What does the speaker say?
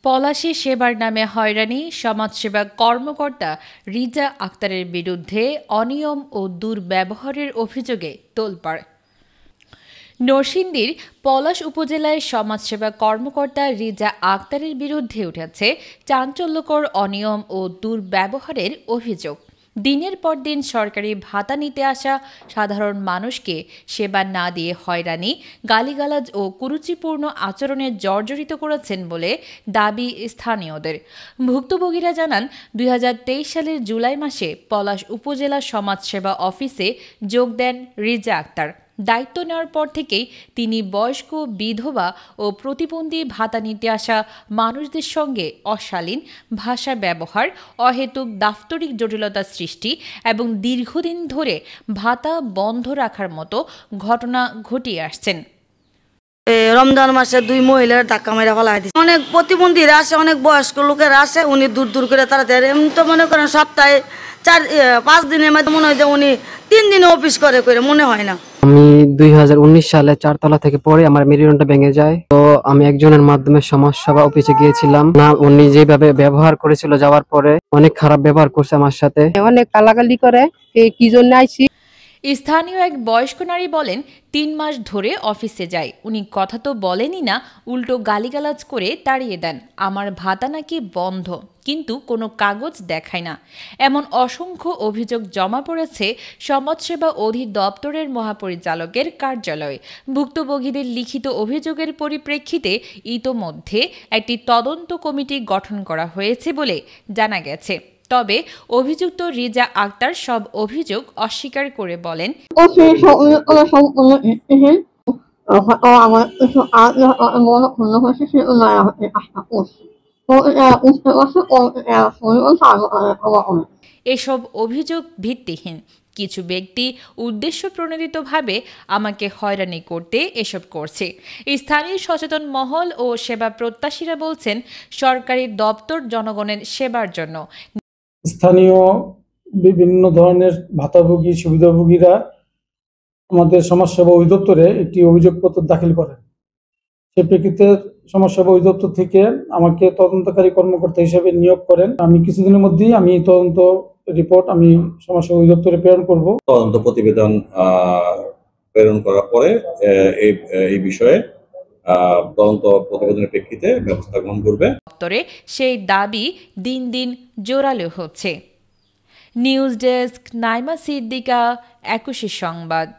পলাশী সেবার নামে হয়রানি, সমাজসেবা কর্মকর্তা রিজা আক্তারের বিরুদ্ধে অনিয়ম ও দুর্ব্যবহারের অভিযোগে তোলপাড়। নরসিংদীর পলাশ উপজেলায় সমাজসেবা কর্মকর্তা রিজা আক্তারের বিরুদ্ধে উঠেছে চাঞ্চল্যকর অনিয়ম ও দুর্ব্যবহারের অভিযোগ। দিনের পর দিন সরকারি ভাতা নিতে আসা সাধারণ মানুষকে সেবা না দিয়ে হয়রানি, গালিগালাজ ও কুরুচিপূর্ণ আচরণে জর্জরিত করেছেন বলে দাবি স্থানীয়দের। ভুক্তভোগীরা জানান, ২০২৩ সালের জুলাই মাসে পলাশ উপজেলা সমাজসেবা অফিসে যোগ দেন রিজা আক্তার। দায়িত্ব নেওয়ার পর থেকেই তিনি বয়স্ক, বিধবা ও প্রতিবন্ধী ভাতা নিতে আসা মানুষদের সঙ্গে অশালীন ভাষা ব্যবহার, অহেতুক দাপ্তরিক জটিলতা সৃষ্টি এবং দীর্ঘদিন ধরে ভাতা বন্ধ রাখার মতো ঘটনা ঘটিয়ে আসছেন। রমজান মাসে 2 মহিলার ধাক্কা মেরে ফেলা দিচ্ছে। অনেক প্রতিবন্ধীরা আসে, অনেক বয়স্ক লোকেরা আসে, উনি দূর দূর করে তাড়াতাড়ি এমনি তো মনে করেন সপ্তাহে 4-5 দিনের মধ্যে মনে হয় যে উনি 3 দিনে অফিস করে মনে হয় না। আমি 2019 সালে 4 তলা থেকে পড়ে আমার মেরুদণ্ডটা ভেঙে যায়। তো আমি একজনের মাধ্যমে সমাজসেবা অফিসে গিয়েছিলাম। না, উনি যেভাবে ব্যবহার করেছিল, যাওয়ার পরে অনেক খারাপ ব্যবহার করছে আমার সাথে, অনেক গালাগালি করে। কি জন্য আইছি? স্থানীয় এক বয়স্ক নারী বলেন, 3 মাস ধরে অফিসে যাই, উনি কথা তো বলেনই না, উল্টো গালিগালাজ করে তাড়িয়ে দেন। আমার ভাতা নাকি বন্ধ, কিন্তু কোনো কাগজ দেখায় না। এমন অসংখ্য অভিযোগ জমা পড়েছে সমাজসেবা অধিদপ্তরের মহাপরিচালকের কার্যালয়ে। ভুক্তভোগীদের লিখিত অভিযোগের পরিপ্রেক্ষিতে ইতোমধ্যে একটি তদন্ত কমিটি গঠন করা হয়েছে বলে জানা গেছে। তবে অভিযুক্ত রিজা আক্তার সব অভিযোগ অস্বীকার করে বলেন, এসব অভিযোগ ভিত্তিহীন। কিছু ব্যক্তি উদ্দেশ্য প্রণোদিতভাবে আমাকে হয়রানি করতে এসব করছে। স্থানীয় সচেতন মহল ও সেবা প্রত্যাশীরা বলছেন, সরকারি দপ্তর জনগণের সেবার জন্য। স্থানীয় বিভিন্ন ধরনের ভাতাভোগী, সুবিধাভোগীরা আমাদের সমাজসেবা অধিদপ্তরে একটি অভিযোগপত্র দাখিল করেন। সেই প্রেক্ষিতে সমাজসেবা অধিদপ্তর থেকে আমাকে তদন্তকারী কর্মকর্তা হিসেবে নিয়োগ করেন। আমি কিছুদিনের মধ্যেই আমি তদন্ত রিপোর্ট আমি সমাজসেবা অধিদপ্তরে প্রেরণ করব। তদন্ত প্রতিবেদন প্রেরণ করার পরে এই বিষয়ে তদন্ত প্রতিবেদনের প্রেক্ষিতে ব্যবস্থা গ্রহণ করবে। দপ্তরে সেই দাবি দিন দিন জোরালো হচ্ছে। নিউজ ডেস্ক, নাইমা সিদ্দিকা, 21 সংবাদ।